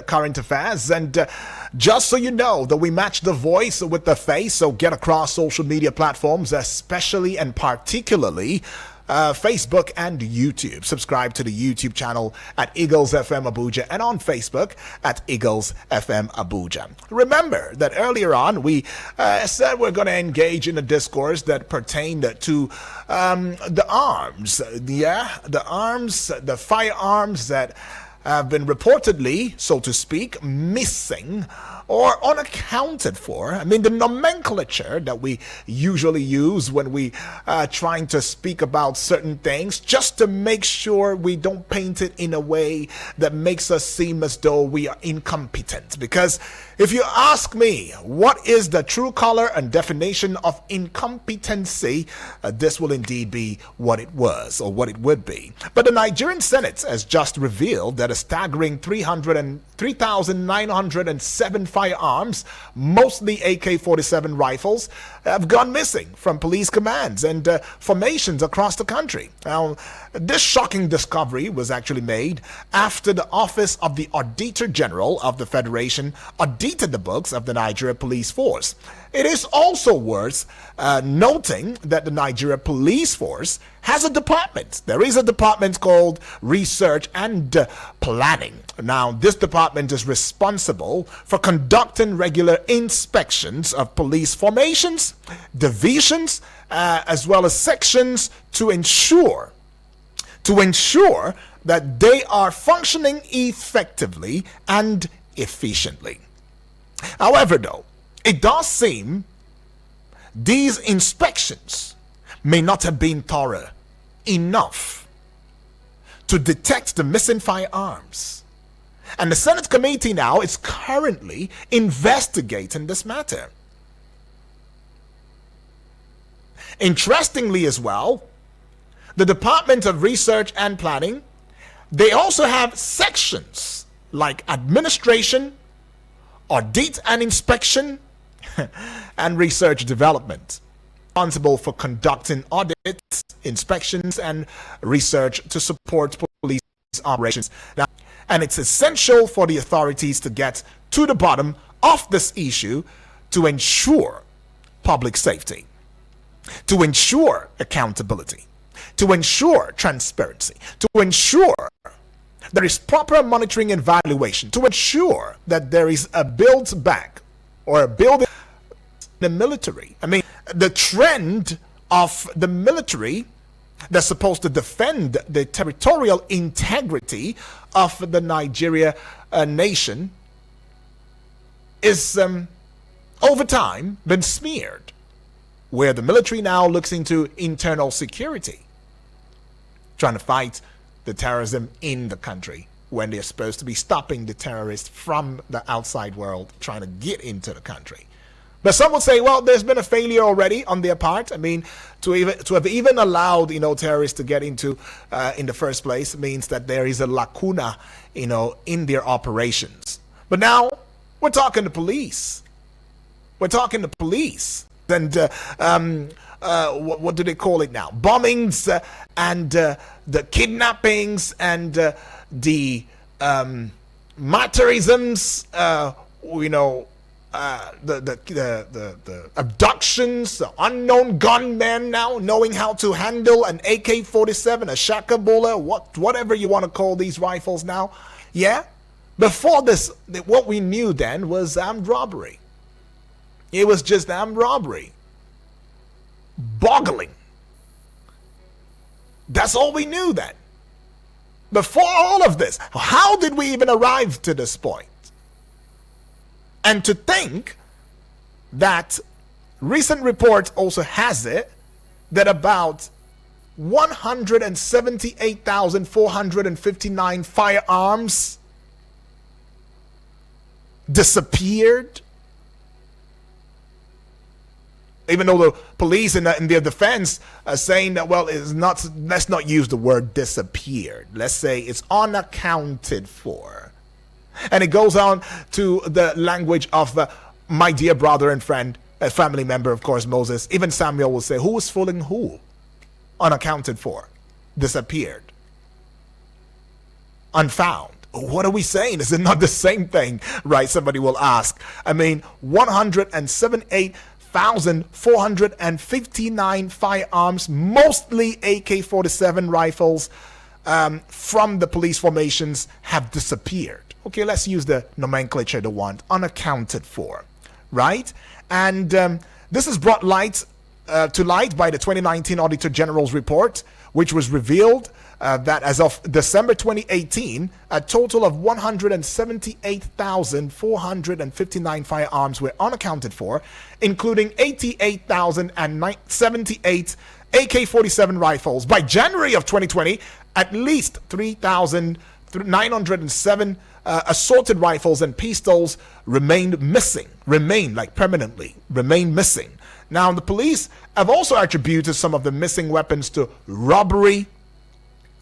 current affairs. And just so you know that we match the voice with the face, so get across social media platforms, especially and particularly Facebook and YouTube. Subscribe to the YouTube channel at Eagles FM Abuja and on Facebook at Eagles FM Abuja. Remember that earlier on we said we're going to engage in a discourse that pertained to the arms. The firearms that have been reportedly, so to speak, missing or unaccounted for. I mean, the nomenclature that we usually use when we trying to speak about certain things, just to make sure we don't paint it in a way that makes us seem as though we are incompetent. Because if you ask me, what is the true color and definition of incompetency, this will indeed be what it was or what it would be. But the Nigerian Senate has just revealed that a staggering 3,907 firearms, mostly AK-47 rifles, have gone missing from police commands and formations across the country. Now, this shocking discovery was actually made after the Office of the Auditor General of the Federation audited the books of the Nigeria Police Force. It is also worth noting that the Nigeria Police Force has a department. There is a department called Research and Planning. Now, this department is responsible for conducting regular inspections of police formations, divisions, as well as sections to ensure that they are functioning effectively and efficiently. However, though, it does seem these inspections may not have been thorough enough to detect the missing firearms. And the Senate committee now is currently investigating this matter. Interestingly as well, the Department of Research and Planning, they also have sections like administration, audit and inspection, and research development, responsible for conducting audits, inspections, and research to support police operations. Now, and it's essential for the authorities to get to the bottom of this issue to ensure public safety, to ensure accountability, to ensure transparency, to ensure there is proper monitoring and evaluation, to ensure that there is a build back or a building the military. I mean, the trend of the military that's supposed to defend the territorial integrity of the Nigeria nation is over time been smeared, where the military now looks into internal security, trying to fight the terrorism in the country when they're supposed to be stopping the terrorists from the outside world trying to get into the country. But some would say, well, there's been a failure already on their part. I mean, to have even allowed, terrorists to get into in the first place means that there is a lacuna, in their operations. But now we're talking to police. We're talking to police. And what do they call it now? Bombings and the kidnappings and the martyrisms, the abductions, the unknown gunmen now knowing how to handle an AK-47, a shakabola, whatever you want to call these rifles now. Yeah? Before this, what we knew then was armed robbery. It was just armed robbery. Boggling. That's all we knew then. Before all of this, how did we even arrive to this point? And to think that recent report also has it that about 178,459 firearms disappeared. Even though the police in their defense are saying that, well, it's not, let's not use the word disappeared. Let's say it's unaccounted for. And it goes on to the language of my dear brother and friend, a family member, of course, Moses. Even Samuel will say, who was fooling who? Unaccounted for. Disappeared. Unfound. what are we saying? Is it not the same thing? Right? Somebody will ask. I mean, 178,459 firearms, mostly AK-47 rifles, from the police formations have disappeared. Okay, let's use the nomenclature they want, unaccounted for, right? And this is brought to light by the 2019 Auditor General's report, which was revealed that as of December 2018, a total of 178,459 firearms were unaccounted for, including 88,078 AK-47 rifles. By January of 2020, at least 3,907 assorted rifles and pistols remained missing. Remain missing. Now, the police have also attributed some of the missing weapons to robbery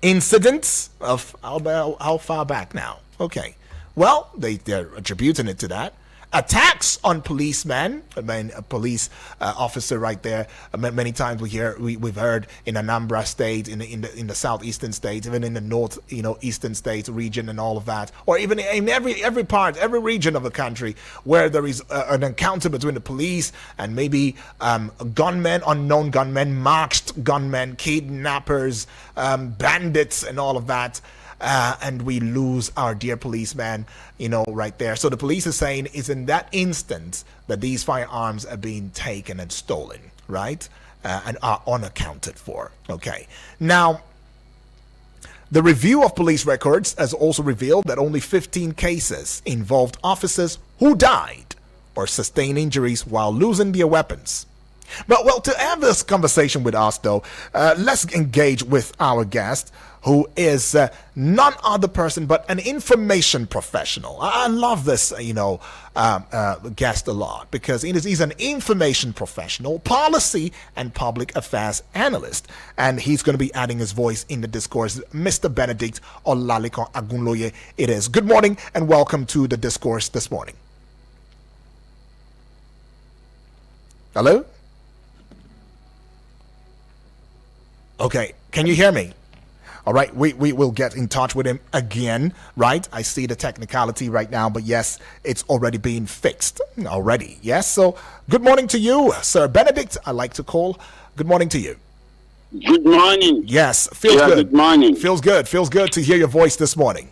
incidents of how far back now? Okay. Well, they're attributing it to that. Attacks on policemen, I mean, a police officer right there. Many times we've heard in Anambra State, in the southeastern states, even in the north, eastern states region and all of that, or even in every region of the country where there is an encounter between the police and maybe gunmen, unknown gunmen, masked gunmen, kidnappers, bandits, and all of that. And we lose our dear policeman, right there. So the police is saying it's in that instance that these firearms are being taken and stolen, right? And are unaccounted for. Okay. Now, the review of police records has also revealed that only 15 cases involved officers who died or sustained injuries while losing their weapons. But, well, to have this conversation with us, though, let's engage with our guest, who is none other person but an information professional. I love this, guest a lot because he's an information professional, policy and public affairs analyst, and he's going to be adding his voice in the discourse. Mr. Benedict Olalikon Agunloye, it is. Good morning and welcome to the discourse this morning. Hello? Okay, can you hear me? All right, we will get in touch with him again, right? I see the technicality right now, but yes, it's already being fixed already. Yes, so good morning to you, Sir Benedict. I like to call. Good morning to you. Good morning. Yes, feels good. Good morning. Feels good to hear your voice this morning.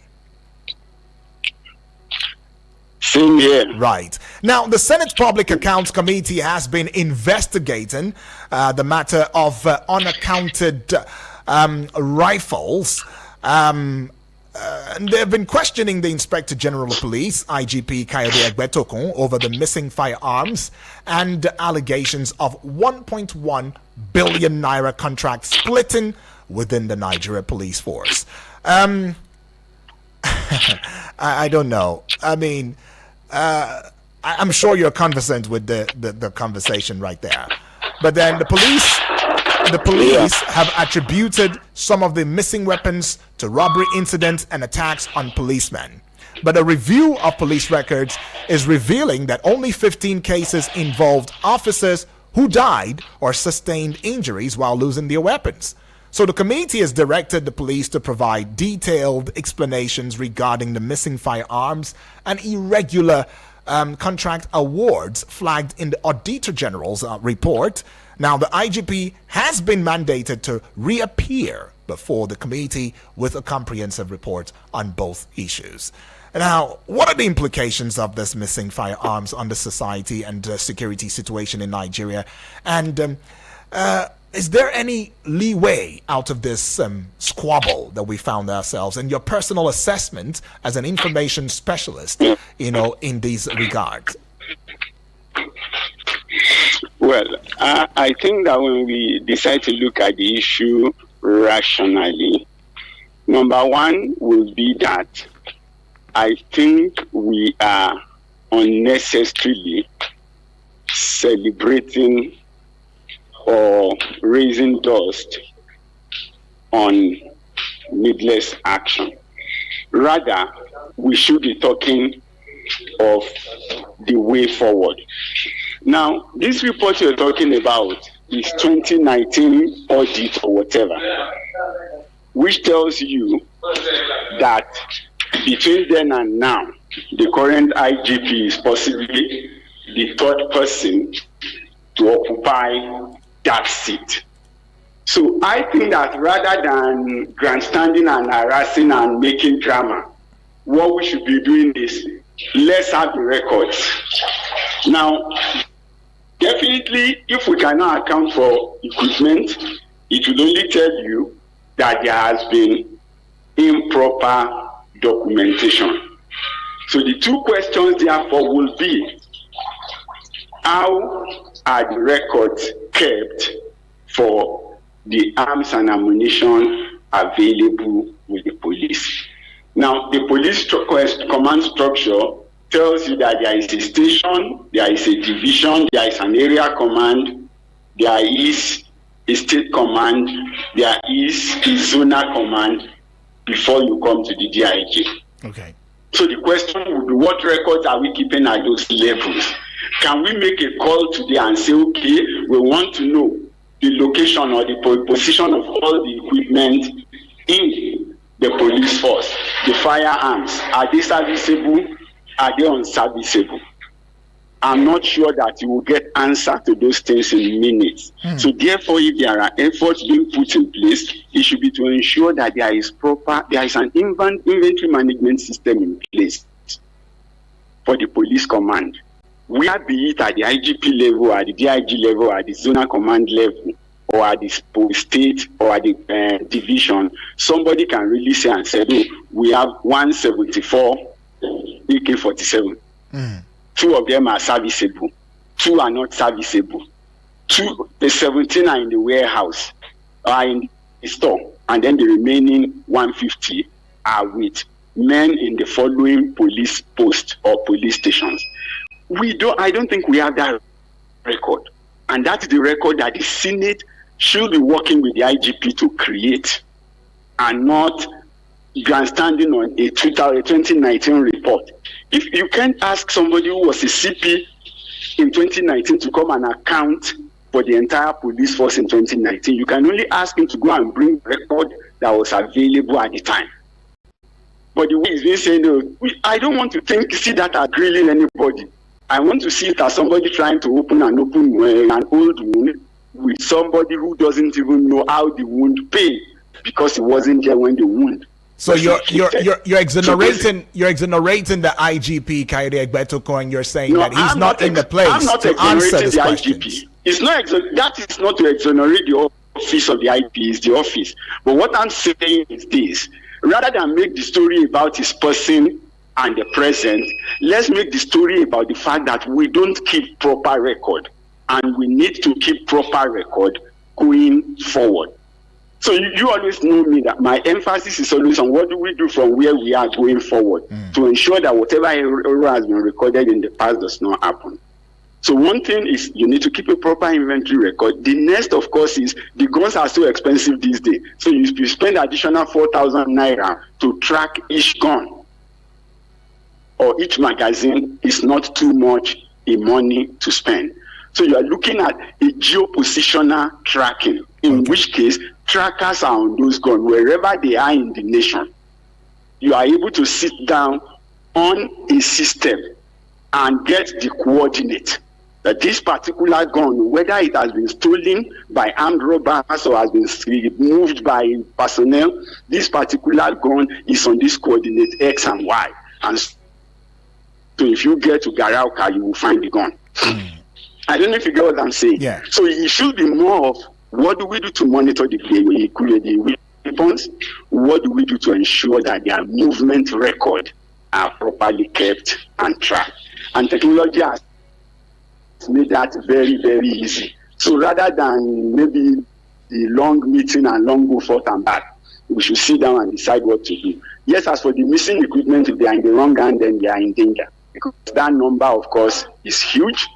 Same here. Right. Now, the Senate Public Accounts Committee has been investigating the matter of unaccounted rifles. And they've been questioning the Inspector General of Police, IGP Kayode Egbetokun, over the missing firearms and allegations of 1.1 billion naira contract splitting within the Nigeria Police Force. I don't know. I mean, I'm sure you're conversant with the conversation right there. But then the police have attributed some of the missing weapons to robbery incidents and attacks on policemen. But a review of police records is revealing that only 15 cases involved officers who died or sustained injuries while losing their weapons. So the committee has directed the police to provide detailed explanations regarding the missing firearms and irregular contract awards flagged in the Auditor General's report. Now, the IGP has been mandated to reappear before the committee with a comprehensive report on both issues. Now, what are the implications of this missing firearms on the society and security situation in Nigeria? And is there any leeway out of this squabble that we found ourselves, and your personal assessment as an information specialist, in these regards? Well, I think that when we decide to look at the issue rationally, number one will be that I think we are unnecessarily celebrating or raising dust on needless action. Rather, we should be talking of the way forward. Now, this report you're talking about is 2019 audit or whatever, which tells you that between then and now, the current IGP is possibly the third person to occupy that seat. So I think that rather than grandstanding and harassing and making drama, what we should be doing is let's have the records. Now, definitely, if we cannot account for equipment, it will only tell you that there has been improper documentation. So the two questions therefore will be, how are the records kept for the arms and ammunition available with the police? Now, the police command structure tells you that there is a station, there is a division, there is an area command, there is a state command, there is a zonal command before you come to the DIG. Okay. So the question would be, what records are we keeping at those levels? Can we make a call today and say, okay, we want to know the location or the position of all the equipment in the police force, the firearms, are they serviceable? Are they unserviceable? I'm not sure that you will get answer to those things in minutes. So therefore, if there are efforts being put in place, it should be to ensure that there is an inventory management system in place for the police command. Where be it at the IGP level, at the DIG level, at the zonal command level, or at the state, or at the division, somebody can really say and say, oh, we have 174 AK-47. Two of them are serviceable. Two are not serviceable. The 17 are in the warehouse, are in the store, and then the remaining 150 are with men in the following police posts or police stations. I don't think we have that record, and that's the record that the Senate should be working with the IGP to create, and not grandstanding on a 2019 report. If you can't ask somebody who was a CP in 2019 to come and account for the entire police force in 2019, you can only ask him to go and bring record that was available at the time. But the way he's been saying, no, I don't want to see that as grilling anybody. I want to see it as somebody trying to open an old wound with somebody who doesn't even know how the wound paid because he wasn't there when the wound. So you're exonerating the IGP Kaide Egbetokor, and you're saying that he's not in the place to answer these questions. IGP. It's not that is not to exonerate the office of the IGP, it's the office. But what I'm saying is this: rather than make the story about his person and the present, let's make the story about the fact that we don't keep proper record, and we need to keep proper record going forward. So you always know me that my emphasis is always on what do we do from where we are going forward to ensure that whatever error has been recorded in the past does not happen. So one thing is you need to keep a proper inventory record. The next, of course, is the guns are so expensive these days. So you spend additional 4,000 naira to track each gun or each magazine is not too much in money to spend. So you are looking at a geopositional tracking, in which case trackers are on those guns wherever they are in the nation. You are able to sit down on a system and get the coordinate that this particular gun, whether it has been stolen by armed robbers or has been moved by personnel, this particular gun is on this coordinate X and Y. And so if you get to Garauka, you will find the gun. I don't know if you get what I'm saying. Yeah. So it should be more of what do we do to monitor the weapons? What do we do to ensure that their movement record are properly kept and tracked? And technology has made that very, very easy. So rather than maybe the long meeting and long go forth and back, we should sit down and decide what to do. Yes, as for the missing equipment, if they are in the wrong hand, then they are in danger. Because that number, of course, is huge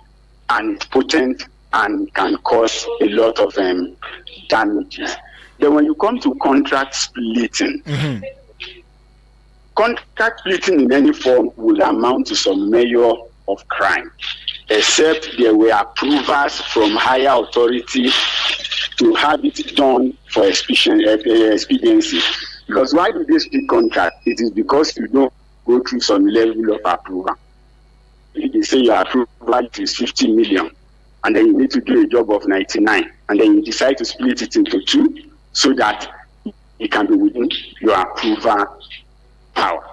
and it's potent and can cause a lot of damages. Then when you come to contract splitting, contract splitting in any form will amount to some measure of crime, except there were approvals from higher authority to have it done for expediency. Because why do they split contract? It is because you don't go through some level of approval. If they say your approval is 50 million, and then you need to do a job of 99, and then you decide to split it into two so that it can be within your approval power.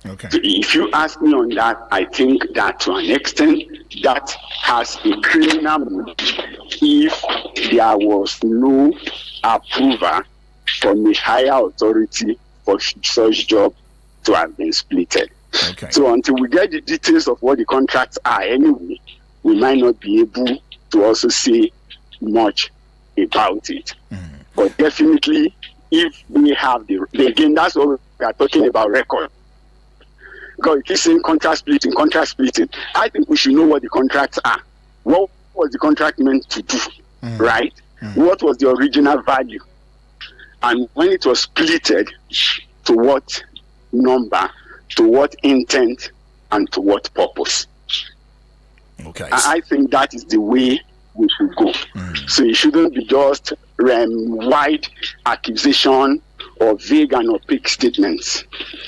Okay. So if you ask me on that, I think that to an extent that has a criminal motive if there was no approval from a higher authority for such job to have been splitted. Okay. So until we get the details of what the contracts are anyway, we might not be able to also say much about it. But definitely, if we have again, that's what we are talking about, record. Because you keep saying contract splitting. I think we should know what the contracts are. What was the contract meant to do, right? What was the original value? And when it was splitted, to what number, to what intent, and to what purpose? Okay. I think that is the way we should go. So it shouldn't be just wide accusation or vague and opaque statements.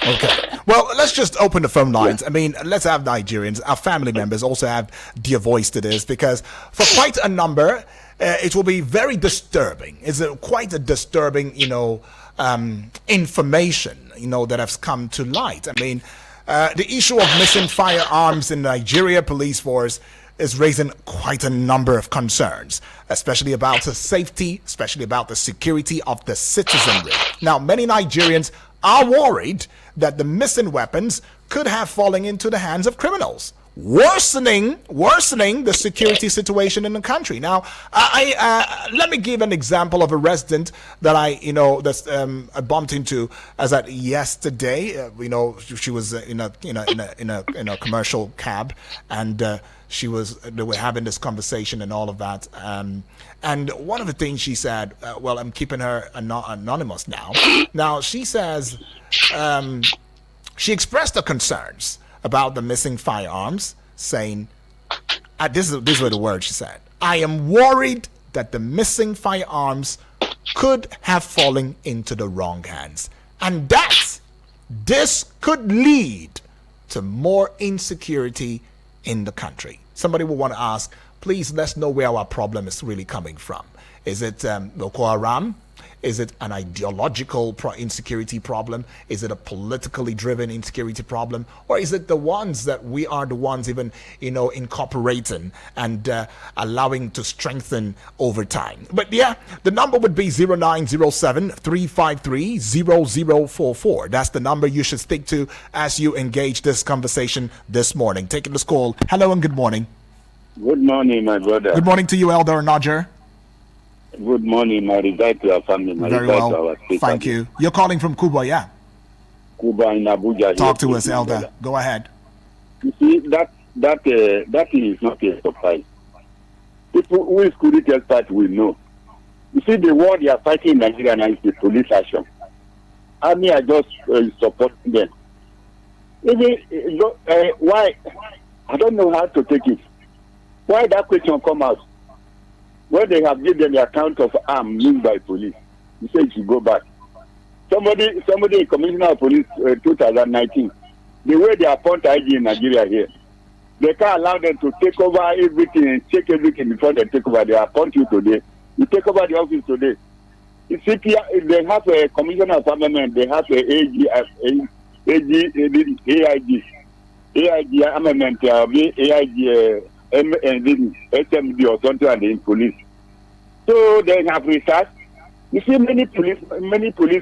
Okay. Well, let's just open the phone lines. I mean, let's have Nigerians, our family members also have their voice to this, because for quite a number, it will be very disturbing. It's quite a disturbing, information, that has come to light. I mean, the issue of missing firearms in Nigeria police force is raising quite a number of concerns, especially about the safety, especially about the security of the citizenry. Now, many Nigerians are worried that the missing weapons could have fallen into the hands of criminals, worsening the security situation in the country. Now, let me give an example of a resident that I bumped into as at yesterday. She was in a commercial cab, and they were having this conversation and all of that. And one of the things she said, well, I'm keeping her anonymous now. Now, she says she expressed her concerns about the missing firearms, saying, these were the words she said, "I am worried that the missing firearms could have fallen into the wrong hands, and that this could lead to more insecurity in the country." Somebody will want to ask, please let's know where our problem is really coming from. Is it Boko Haram? Is it an ideological insecurity problem? Is it a politically driven insecurity problem? Or is it the ones that we are the ones even, incorporating and allowing to strengthen over time? But yeah, the number would be 0907-353-0044. That's the number you should stick to as you engage this conversation this morning. Taking this call. Hello and good morning. Good morning, my brother. Good morning to you, Elder Najer. Good morning, my regard to our family. My Very regard well. to our state. Thank you. You're calling from Cuba, yeah? Cuba in Abuja. Talk to here, us, my Elder. brother. Go ahead. You see, that is not a surprise. People who is security experts will know. You see, the war they are fighting in Nigeria now is the police action. Army are just supporting them. Why? I don't know how to take it. Why that question come out? When they have given the account of arms used by police, you say you should go back. Somebody, Commissioner of Police 2019, the way they appoint IG in Nigeria here, they can't allow them to take over everything and check everything before they take over. They appoint you today. You take over the office today. You see, they have a Commissioner of Armament, they have a AIG Armament, AIG SMD or something and in police. So they have research. You see, many police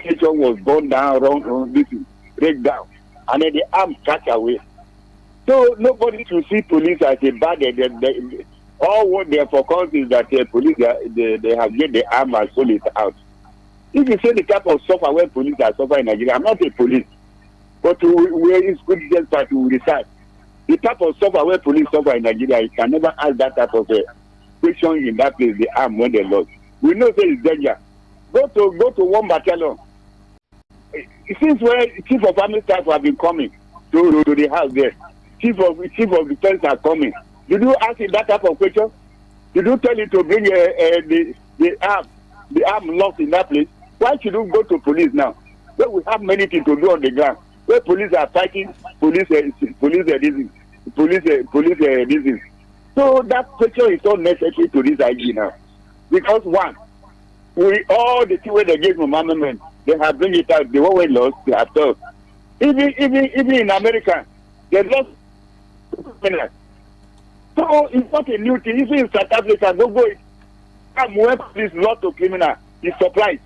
stations was burned down, break down, and then the arms catch away. So nobody should see police as a bad. All what they focus is that the police they have get the arm and sold it out. If you say the type of suffer where police are suffering in Nigeria, I'm not a police, but where is good just that to research. The type of suffer where police suffer in Nigeria, you can never ask that type of question in that place, the arm when they lost. We know there is danger. Go to one battalion. Since where chief of army staff have been coming to the house there, chief of defense are coming. Did you ask him that type of question? Did you tell him to bring the arm locked in that place? Why should you go to police now? where we have many things to do on the ground, where police are fighting police disease. So that question is not necessary to this IG now. Because one, we all the things where they gave amendment, they have bring it out, they always lost, they have told. Even in America, they lost criminals. So it's not a new thing. Even in South Africa, go when this lot of criminal is surprised.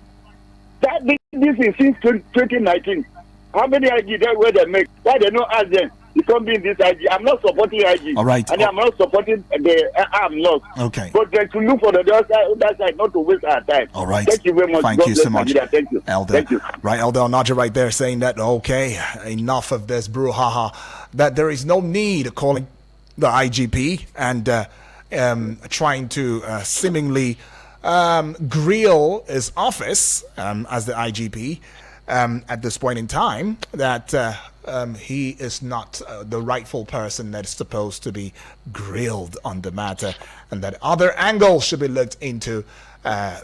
That this is since 2019. How many IG there where they make? Why they not ask them? You can't be in this IG. I'm not supporting IG. All right. And I'm not supporting the arm loss. Okay. But then to look for the other side, not to waste our time. All right. Thank you very much. Thank God you bless so much. Nigeria. Thank you. Elder. Thank you. Right, Elder Onaja right there saying that, okay, enough of this brouhaha, that there is no need calling the IGP and trying to seemingly grill his office as the IGP at this point in time, that he is not the rightful person that is supposed to be grilled on the matter, and that other angles should be looked into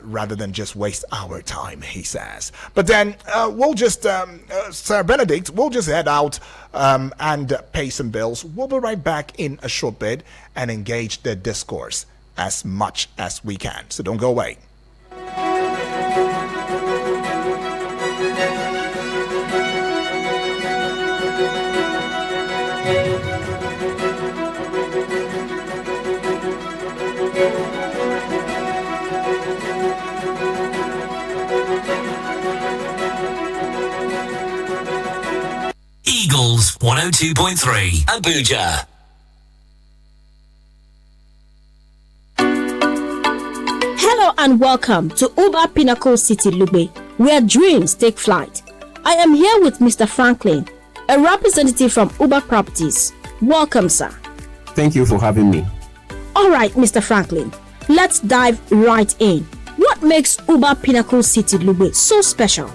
rather than just waste our time, he says. But then we'll just, Sir Benedict, we'll just head out and pay some bills. We'll be right back in a short bit and engage the discourse as much as we can. So don't go away. Eagles 102.3 Abuja. Hello and welcome to Uber Pinnacle City Lugbe, where dreams take flight. I am here with Mr. Franklin, a representative from Uber Properties. Welcome, sir. Thank you for having me. All right, Mr. Franklin, let's dive right in. What makes Uber Pinnacle City Lugbe so special?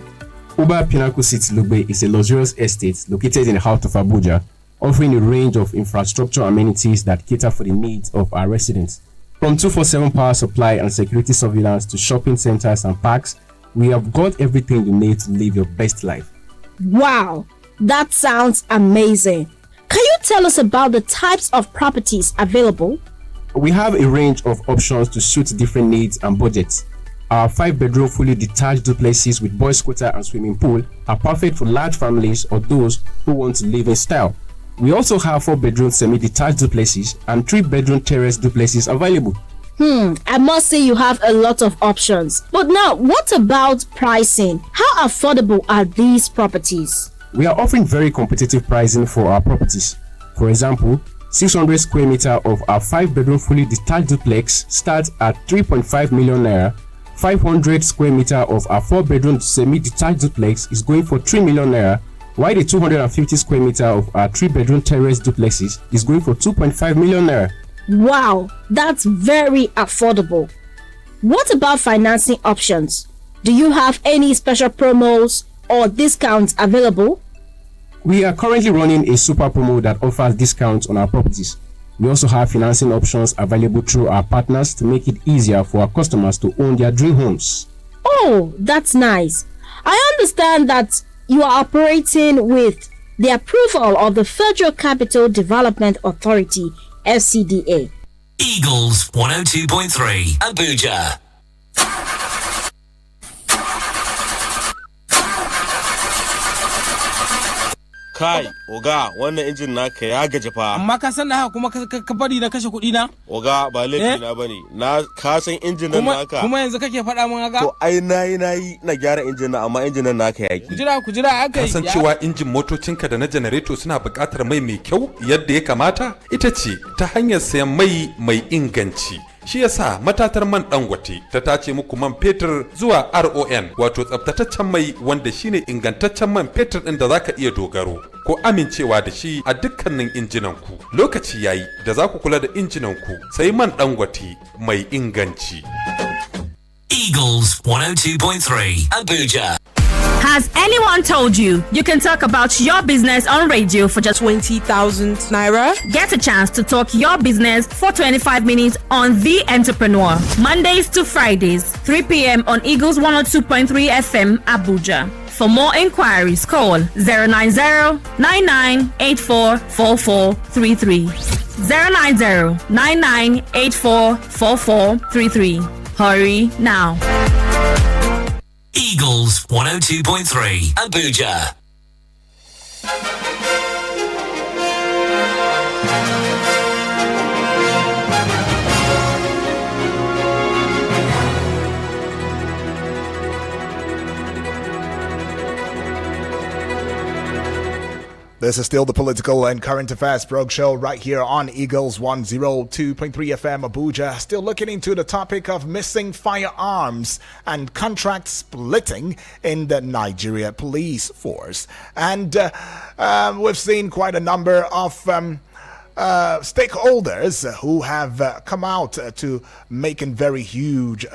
Uber Pinnacle City Lugbe is a luxurious estate located in the heart of Abuja, offering a range of infrastructure amenities that cater for the needs of our residents. From 24/7 power supply and security surveillance to shopping centers and parks, we have got everything you need to live your best life. Wow, that sounds amazing. Can you tell us about the types of properties available? We have a range of options to suit different needs and budgets. Our 5-bedroom fully detached duplexes with boys' quarter and swimming pool are perfect for large families or those who want to live in style. We also have 4-bedroom semi-detached duplexes and 3-bedroom terrace duplexes available. I must say you have a lot of options. But now, what about pricing? How affordable are these properties? We are offering very competitive pricing for our properties. For example, 600 square meter of our 5-bedroom fully detached duplex starts at 3.5 million naira. 500 square meter of our 4-bedroom semi-detached duplex is going for 3 million naira, while the 250 square meter of our 3-bedroom terrace duplexes is going for 2.5 million naira. Wow, that's very affordable. What about financing options? Do you have any special promos or discounts available? We are currently running a super promo that offers discounts on our properties. We also have financing options available through our partners to make it easier for our customers to own their dream homes. Oh, that's nice. I understand that you are operating with the approval of the Federal Capital Development Authority, FCDA. Eagles 102.3 Abuja. Kai, oga, wannan injin naka ya gaji fa. Amma ka san da haka kuma ka bari na kashe kuɗi na? Oga, ba laifi na bane. Ka san injin nan naka. Kuma yanzu kake faɗa min haka? To ai nayi na gyara injin nan amma injin nan naka yaki. Kujira aka yi. Ka san cewa injin motocinka da na janareto suna buƙatar mai kyau yadda ya kamata? Ita ce ta hanyar sayan mai inganci. Shi yasa matatar man Dangote ta tace muku man fetur zuwa RON, wato tsaftataccen mai wanda shine ingantaccen man fetur din da zaka iya dogaro ko amincewa da shi a dukkanin injinan ku. Lokaci yayi da za ku kula da injinan ku sai man Dangote mai inganci. Eagles 102.3 Abuja. Has anyone told you you can talk about your business on radio for just 20,000 naira? Get a chance to talk your business for 25 minutes on The Entrepreneur. Mondays to Fridays, 3 p.m. on Eagles 102.3 FM, Abuja. For more inquiries, call 090-9984-4433. 090-9984-4433. Hurry now. Eagles 102.3 Abuja. This is still the political and current affairs prog show right here on Eagles 102.3 FM Abuja. Still looking into the topic of missing firearms and contract splitting in the Nigeria police force. And we've seen quite a number of stakeholders who have come out to making very huge,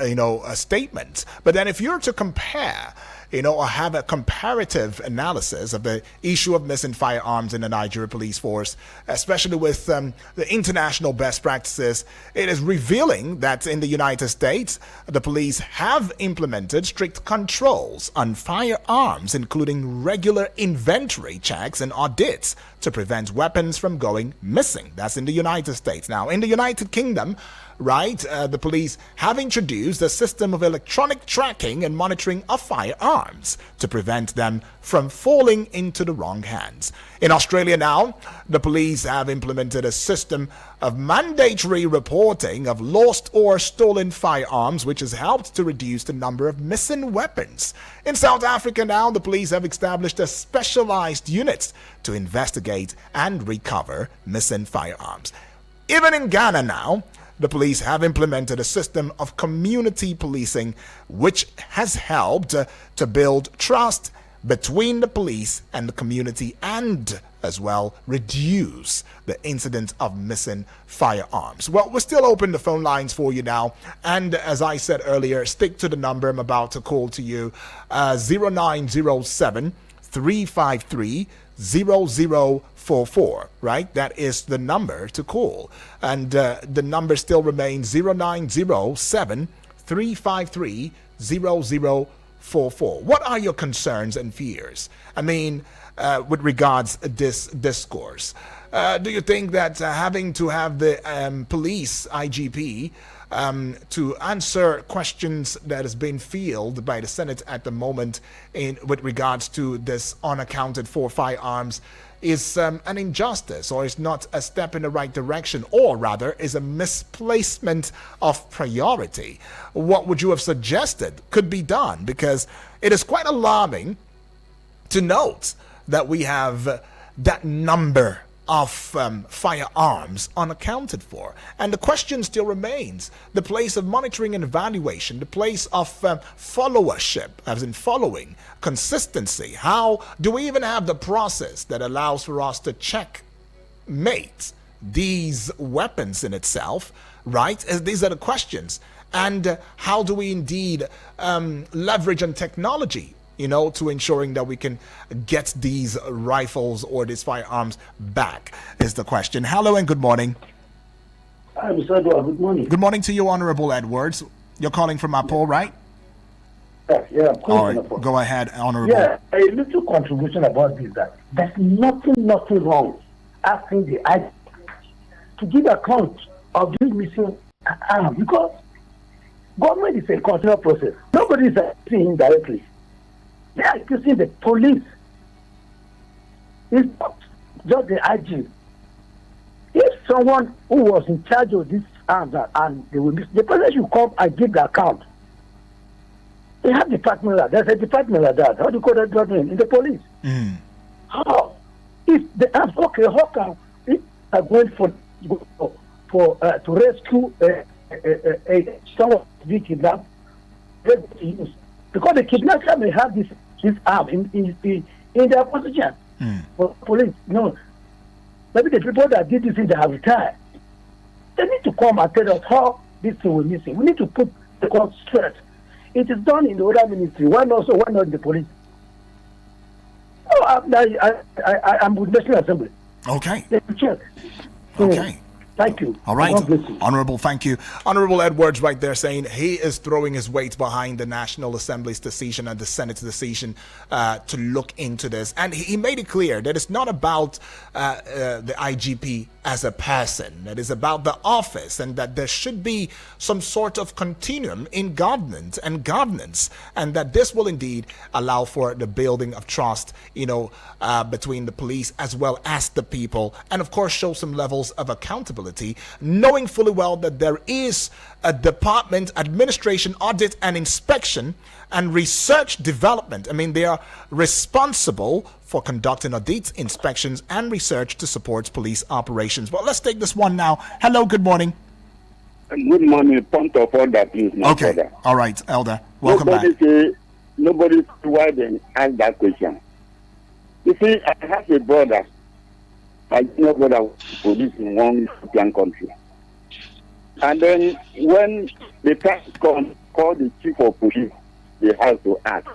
statements. But then if you're to compare, or have a comparative analysis of the issue of missing firearms in the Nigeria police force, especially with the international best practices, it is revealing that in the United States, the police have implemented strict controls on firearms, including regular inventory checks and audits to prevent weapons from going missing. That's in the United States. Now, in the United Kingdom, the police have introduced a system of electronic tracking and monitoring of firearms to prevent them from falling into the wrong hands. In Australia now, the police have implemented a system of mandatory reporting of lost or stolen firearms, which has helped to reduce the number of missing weapons. In South Africa now, the police have established a specialized unit to investigate and recover missing firearms. Even in Ghana now, the police have implemented a system of community policing, which has helped to build trust between the police and the community, and as well reduce the incident of missing firearms. Well, we're still open the phone lines for you now, and as I said earlier, stick to the number I'm about to call to you, 0907 353 0044, right? That is the number to call. And the number still remains 0907 353 0044. What are your concerns and fears? I mean, with regards to this discourse, do you think that having to have the police IGP to answer questions that has been fielded by the Senate at the moment with regards to this unaccounted for firearms is an injustice, or is not a step in the right direction, or rather is a misplacement of priority? What would you have suggested could be done? Because it is quite alarming to note that we have that number of firearms unaccounted for. And the question still remains, the place of monitoring and evaluation, the place of followership, as in following, consistency. How do we even have the process that allows for us to checkmate these weapons in itself, right? These are the questions. And how do we indeed leverage on technology, to ensuring that we can get these rifles or these firearms back, is the question. Hello and good morning. Hi, Mr. Edward. Good morning. Good morning to you, Honorable Edwards. You're calling from Apple, right? Yeah, I'm calling All right, from Apple. go ahead, Honorable. Yeah, a little contribution about this, that there's nothing wrong asking the IGP to give account of this missing arm, because government is a continual process. Nobody is asking him directly. They are accusing the police. It's not just the IG. If someone who was in charge of this arms and they will miss, the person should come and give the account. They have department like that. There's a department like that. How do you call that department? In the police. How? If the arms, okay, how come if are going to rescue someone to be kidnapped, because the kidnapper may have this arm in their possession. For police, maybe the people that did this thing, they have retired. They need to come and tell us how this thing was missing. We need to put the court straight. It is done in the other ministry. Why not in the police? I'm with National Assembly. Okay. They check. Okay. Thank you. All right. God bless you. Honorable, thank you. Honorable Edwards right there saying he is throwing his weight behind the National Assembly's decision and the Senate's decision to look into this. And he made it clear that it's not about the IGP as a person. It is about the office, and that there should be some sort of continuum in governance, and that this will indeed allow for the building of trust, between the police as well as the people, and of course show some levels of accountability, knowing fully well that there is a department, administration, audit and inspection and research development. I mean, they are responsible for conducting audits, inspections and research to support police operations. But let's take this one now. Hello, good morning. Good morning. Point of order, please. Okay. Brother. All right, Elder. Welcome back. Nobody why they ask that question. You see, I have a brother. I know brother police in one European country. And then when the time comes, call the chief of police, they have to ask.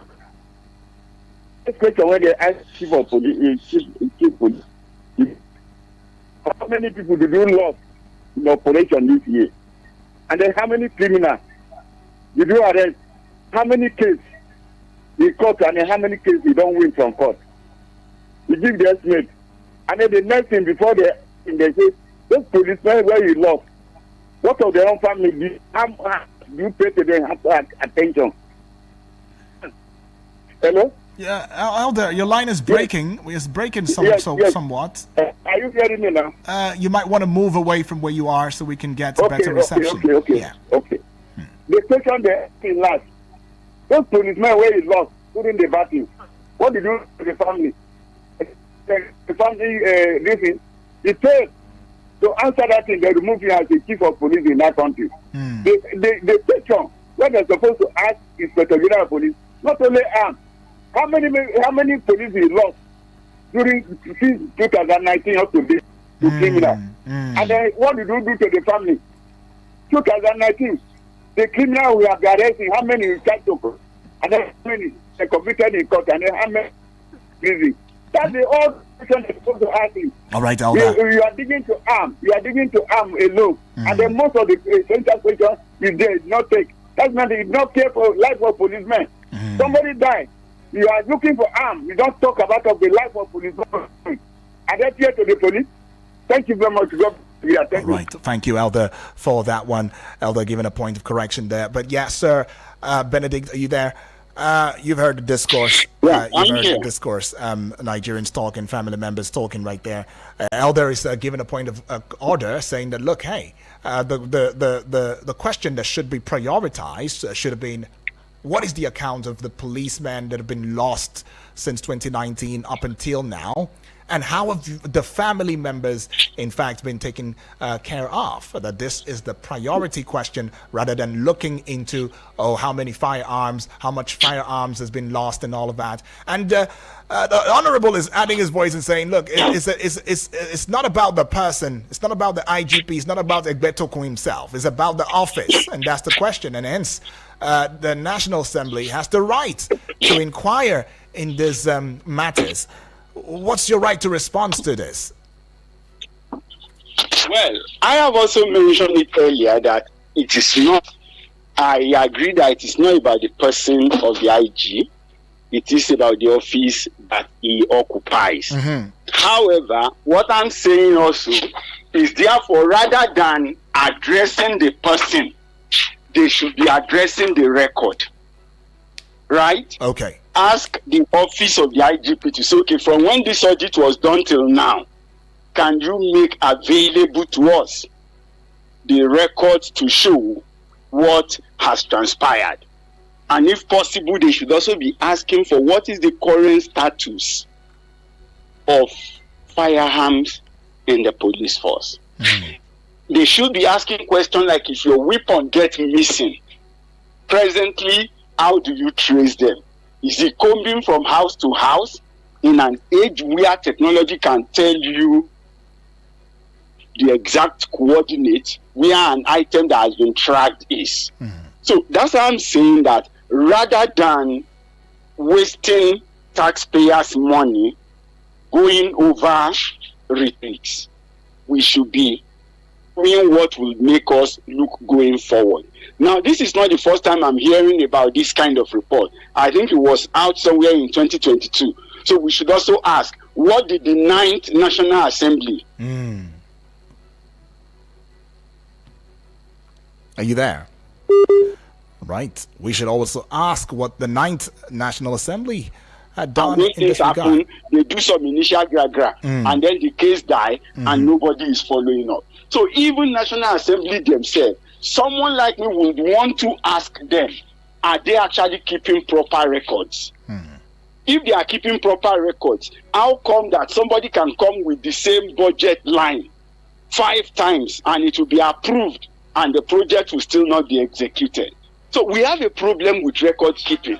This question when they ask chief of police, chief police, how many people did you lose in operation this year? And then how many criminals did you arrest? How many cases in court, and then how many cases you don't win from court? You give the estimate. And then the next thing before they say, those policemen where you lost, what of their own family do you pay to them attention? Hello? Yeah, Elder, your line is breaking. It's breaking somewhat. Are you hearing me now? You might want to move away from where you are so we can get better reception. Okay. Yeah. Okay. The question there is last. Those policemen where you lost during the battle, what did you do to the family? The family, the third, to answer that thing, they remove you as the chief of police in that country. The question, what they're supposed to ask Inspector General of Police, not only armed, how many police he lost during since 2019 up to this to criminal? And then what did you do to the family? 2019, the criminal we have been arresting, how many you tried to, and then how many they convicted in court, and then how many prison? That's the old question they're supposed to ask him. All right, Elder. You are digging to arm. You are digging to arm alone. And then most of the central question is there, not take. That's not, it's not care for life of policemen. Somebody died. You are looking for arm. You don't talk about of the life of policemen. Are they here to the police? Thank you very much. Right. Thank you, Elder, for that one. Elder giving a point of correction there. But yeah, sir, Benedict, are you there? You've heard the discourse. Nigerians talking, family members talking right there. Elder is giving a point of order, saying that look, hey, the question that should be prioritized should have been, what is the account of the policemen that have been lost since 2019 up until now? And how have the family members, in fact, been taken care of? That this is the priority question rather than looking into, how many firearms, how much firearms has been lost and all of that. And the Honorable is adding his voice and saying, look, it's not about the person. It's not about the IGP. It's not about Egbetokun himself. It's about the office. And that's the question. And hence, the National Assembly has the right to inquire in these matters. What's your right to respond to this? Well, I have also mentioned it earlier that it is not, I agree that it is not about the person of the IG. It is about the office that he occupies. However, what I'm saying also is therefore rather than addressing the person, they should be addressing the record. Right? Okay. Ask the office of the IGP to say, okay, from when this audit was done till now, can you make available to us the records to show what has transpired? And if possible, they should also be asking for what is the current status of firearms in the police force. They should be asking questions like, if your weapon gets missing, presently, how do you trace them? Is it combing from house to house in an age where technology can tell you the exact coordinate where an item that has been tracked is? So that's why I'm saying that rather than wasting taxpayers' money going over retreats, we should be what will make us look going forward. Now, this is not the first time I'm hearing about this kind of report. I think it was out somewhere in 2022. So we should also ask, what did the 9th National Assembly? Are you there? Right. We should also ask what the 9th National Assembly had done when in this things regard. happen, they do some initial gra-gra, and then the case die, and nobody is following up. So even National Assembly themselves, someone like me would want to ask them, are they actually keeping proper records? If they are keeping proper records, how come that somebody can come with the same budget line 5 times and it will be approved and the project will still not be executed? So we have a problem with record keeping.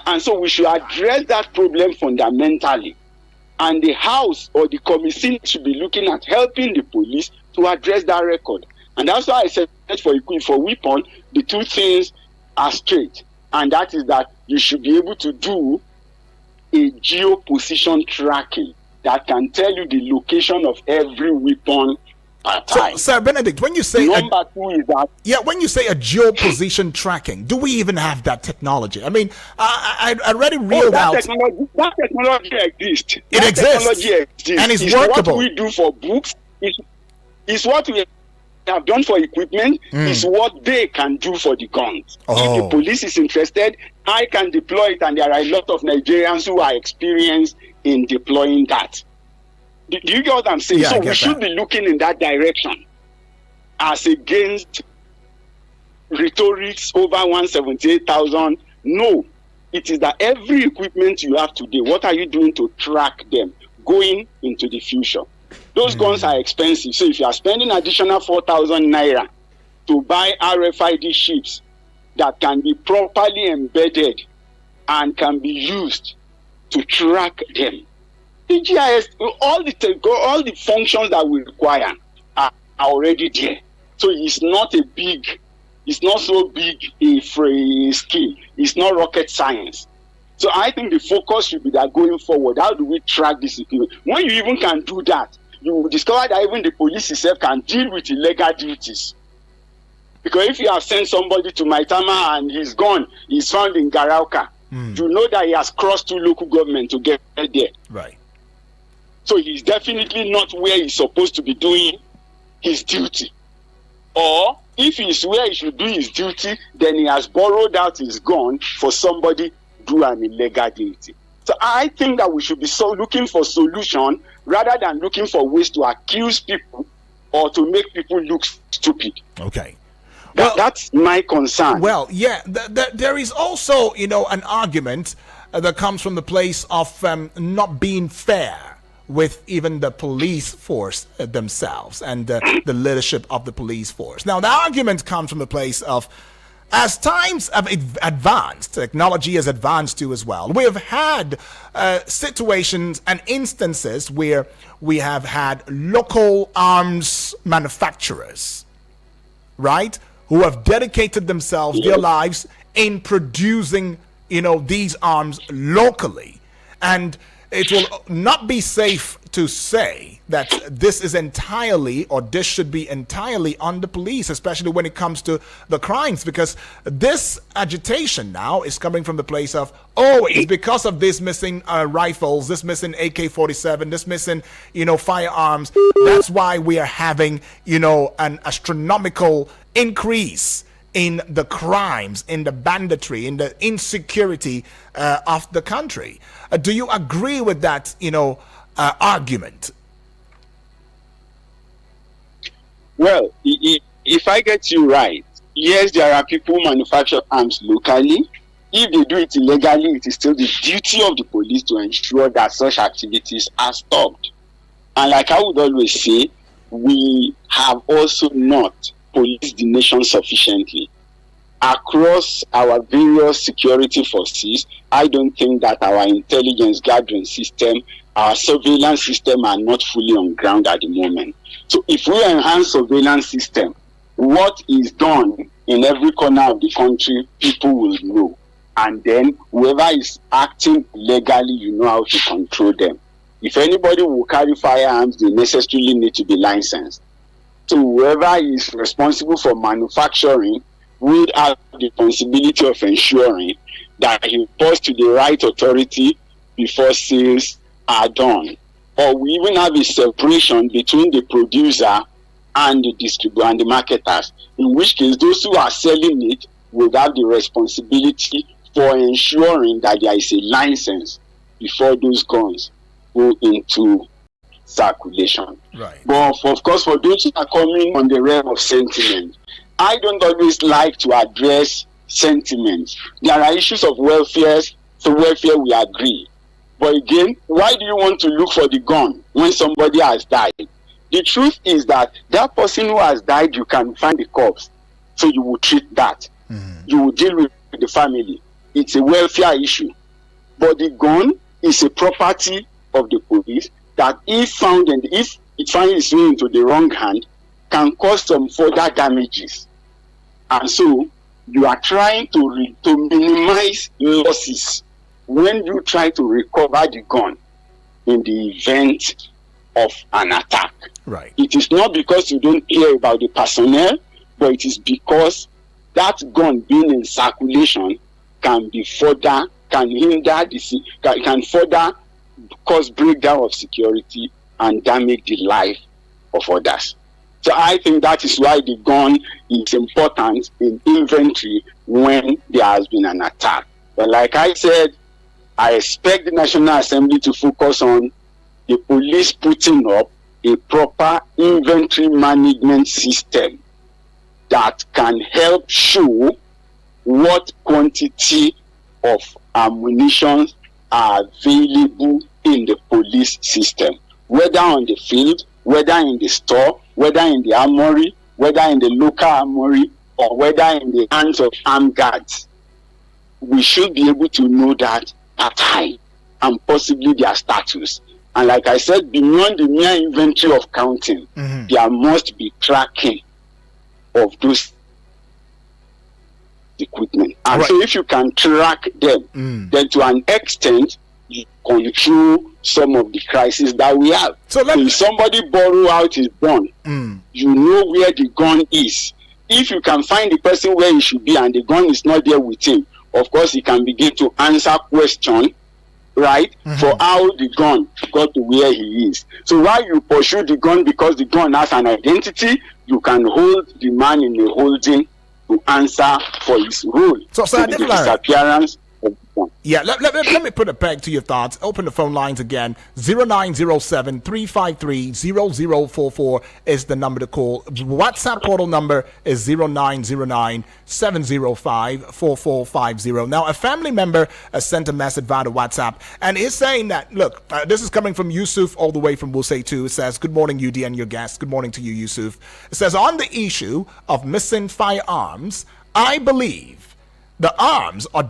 And so we should address that problem fundamentally. And the House or the Commission should be looking at helping the police to address that record. And that's why I said for weapon, the two things are straight. And that is that you should be able to do a geoposition tracking that can tell you the location of every weapon at time. So, Sir Benedict, when you say number 2 is that when you say a geoposition tracking, do we even have that technology? I mean, I already reeled out. That technology exists. It exists, and it's workable. What we do for books is what we have done for equipment. Is what they can do for the guns. If the police is interested, I can deploy it, and there are a lot of Nigerians who are experienced in deploying that. Do you get what I'm saying? Yeah, so we should be looking in that direction as against rhetorics over 178,000. No, it is that every equipment you have today, what are you doing to track them going into the future? Those guns are expensive. So if you are spending additional 4,000 naira to buy RFID chips that can be properly embedded and can be used to track them, the GIS, all the functions that we require are already there. So it's not so big a skill. It's not rocket science. So I think the focus should be that going forward, how do we track this equipment? When you even can do that, you will discover that even the police itself can deal with illegal duties. Because if you have sent somebody to Maitama and he's gone, he's found in Garauka, you know that he has crossed 2 local governments to get there. Right. So he's definitely not where he's supposed to be doing his duty. Or if he's where he should do his duty, then he has borrowed out his gun for somebody to do an illegal duty. So I think that we should be looking for solution rather than looking for ways to accuse people or to make people look stupid. Okay. That's my concern. Well, yeah, there is also, an argument that comes from the place of not being fair with even the police force themselves and the leadership of the police force. Now, the argument comes from the place of, as times have advanced, technology has advanced too as well. We have had situations and instances where we have had local arms manufacturers, right, who have dedicated themselves, their lives in producing, these arms locally. And it will not be safe to say that this is entirely, or this should be entirely on the police, especially when it comes to the crimes, because this agitation now is coming from the place of, it's because of this missing rifles, this missing AK-47, this missing, firearms. That's why we are having, an astronomical increase in the crimes, in the banditry, in the insecurity of the country. Do you agree with that, argument? Well, if I get you right, yes, there are people who manufacture arms locally. If they do it illegally, it is still the duty of the police to ensure that such activities are stopped. And like I would always say, we have also not policed the nation sufficiently. Across our various security forces, I don't think that our intelligence gathering system, our surveillance system are not fully on ground at the moment. So if we enhance surveillance system, what is done in every corner of the country, people will know. And then whoever is acting legally, you know how to control them. If anybody will carry firearms, they necessarily need to be licensed. So whoever is responsible for manufacturing would have the responsibility of ensuring that he reports to the right authority before sales are done. Or we even have a separation between the producer and the distributor and the marketers, in which case those who are selling it will have the responsibility for ensuring that there is a license before those guns go into circulation. Right. But of course, for those who are coming on the realm of sentiment, I don't always like to address sentiment. There are issues of welfare, so welfare we agree. But again, why do you want to look for the gun when somebody has died? The truth is that that person who has died, you can find the corpse, so you will treat that. You will deal with the family. It's a welfare issue. But the gun is a property of the police that if found and if it finds its way into the wrong hand, can cause some further damages. And so you are trying to minimize losses when you try to recover the gun in the event of an attack. Right. It is not because you don't care about the personnel, but it is because that gun being in circulation can further cause breakdown of security and damage the life of others. So I think that is why the gun is important in inventory when there has been an attack. But like I said, I expect the National Assembly to focus on the police putting up a proper inventory management system that can help show what quantity of ammunition are available in the police system, whether on the field, whether in the store, whether in the armory, whether in the local armory, or whether in the hands of armed guards. We should be able to know that at time and possibly their status. And like I said, beyond the mere inventory of counting, there must be tracking of those equipment. And so if you can track them, then to an extent, you control some of the crises that we have. So if somebody borrow out his gun, you know where the gun is. If you can find the person where he should be and the gun is not there with him, of course he can begin to answer questions, right, for how the gun got to where he is. So while you pursue the gun because the gun has an identity, you can hold the man in the holding to answer for his role. So sir, the disappearance. Yeah, let me put a peg to your thoughts. Open the phone lines again. 0907-353-0044 is the number to call. WhatsApp portal number is 0909-705-4450. Now, a family member sent a message via the WhatsApp and is saying that, look, this is coming from Yusuf all the way from Wuse 2. It says, good morning, UD and your guests. Good morning to you, Yusuf. It says, on the issue of missing firearms, I believe the arms are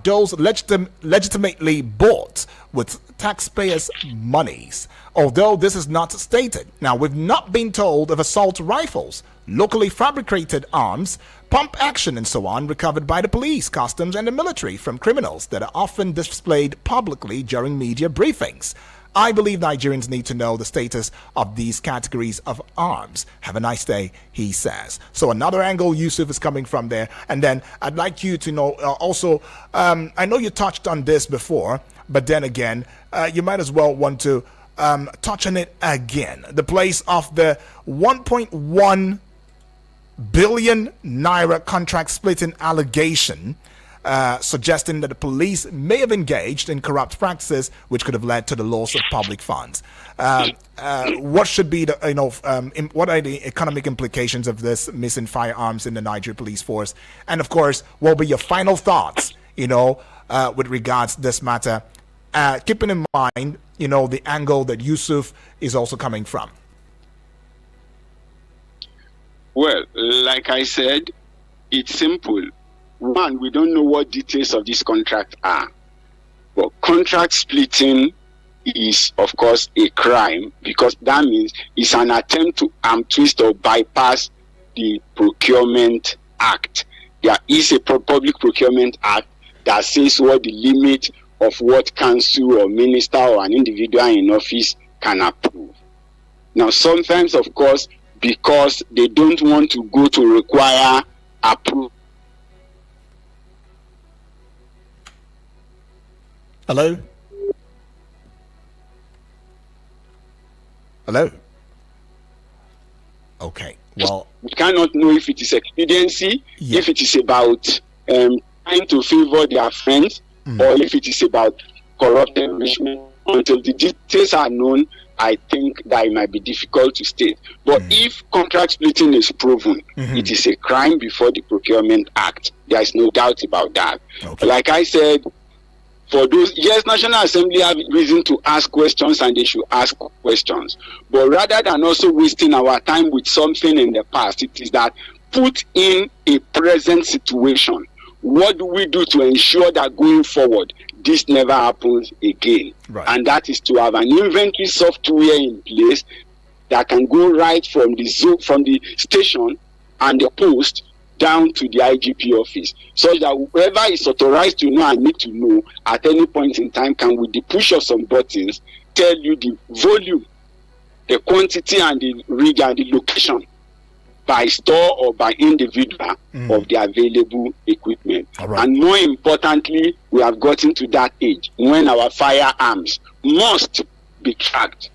those legitimately bought with taxpayers' monies, although this is not stated. Now, we've not been told of assault rifles, locally fabricated arms, pump action and so on recovered by the police, customs and the military from criminals that are often displayed publicly during media briefings. I believe Nigerians need to know the status of these categories of arms. Have a nice day, he says. So another angle Yusuf is coming from there. And then I'd like you to know also, I know you touched on this before, but then again, you might as well want to touch on it again. The place of the 1.1 billion naira contract splitting allegation, suggesting that the police may have engaged in corrupt practices which could have led to the loss of public funds. What should be the, what are the economic implications of this missing firearms in the Niger police force? And of course, what will be your final thoughts, with regards to this matter, keeping in mind, the angle that Yusuf is also coming from? Well, like I said, it's simple. One, we don't know what details of this contract are. But contract splitting is, of course, a crime because that means it's an attempt to twist or bypass the Procurement Act. There is a Public Procurement Act that says what the limit of what council or minister or an individual in office can approve. Now, sometimes, of course, because they don't want to go to require approval. Hello? Hello? Okay, well... We cannot know if it is expediency, if it is about trying to favor their friends, or if it is about corrupt enrichment. Until the details are known, I think that it might be difficult to state. But if contract splitting is proven, it is a crime before the Procurement Act. There is no doubt about that. Okay. Like I said, for those, yes, National Assembly have reason to ask questions and they should ask questions. But rather than also wasting our time with something in the past, it is that put in a present situation. What do we do to ensure that going forward, this never happens again? Right. And that is to have an inventory software in place that can go right from the station and the post down to the IGP office, such that whoever is authorized to know and need to know at any point in time can, with the push of some buttons, tell you the volume, the quantity, and the rig and the location by store or by individual of the available equipment. Right. And more importantly, we have gotten to that age when our firearms must be tracked,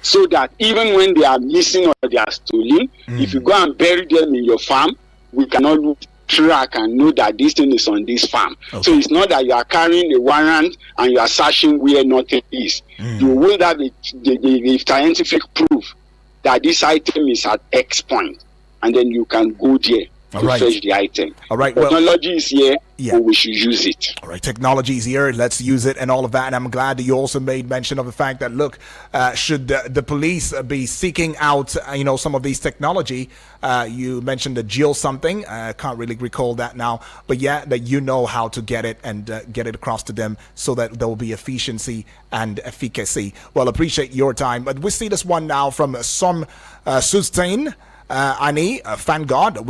so that even when they are missing or they are stolen, if you go and bury them in your farm, we cannot track and know that this thing is on this farm. Okay. So it's not that you are carrying a warrant and you are searching where nothing is. You will have the scientific proof that this item is at X point, and then you can go there to fetch the item. All right. Technology is here, and we should use it. All right. Technology is here. Let's use it and all of that. And I'm glad that you also made mention of the fact that, look, should the police be seeking out, some of these technology, you mentioned the geo something. I can't really recall that now. But yeah, that you know how to get it and get it across to them so that there will be efficiency and efficacy. Well, appreciate your time. But we see this one now from some Sustain. Annie, thank God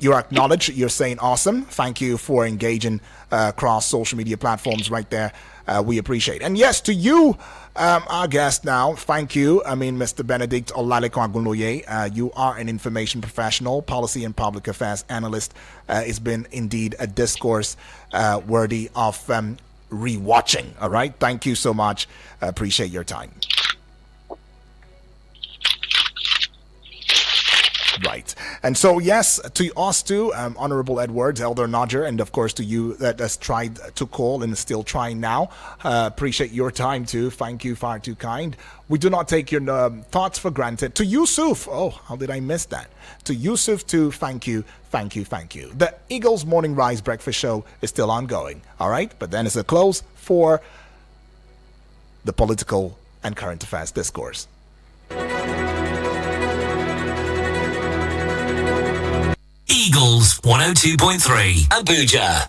you're acknowledged. You're saying awesome. Thank you for engaging across social media platforms right there. We appreciate. And yes, to you, our guest now, thank you. Mr. Benedict Olaleko Agunloye, you are an information professional, policy and public affairs analyst. It's been indeed a discourse worthy of rewatching. All right. Thank you so much. Appreciate your time. Right. And so, yes, to us too, Honorable Edwards, Elder Nodger, and of course to you that has tried to call and is still trying now. Appreciate your time too. Thank you, far too kind. We do not take your thoughts for granted. To Yusuf, how did I miss that? To Yusuf too, thank you. The Eagles Morning Rise Breakfast Show is still ongoing. All right. But then it's a close for the political and current affairs discourse. Eagles 102.3 Abuja.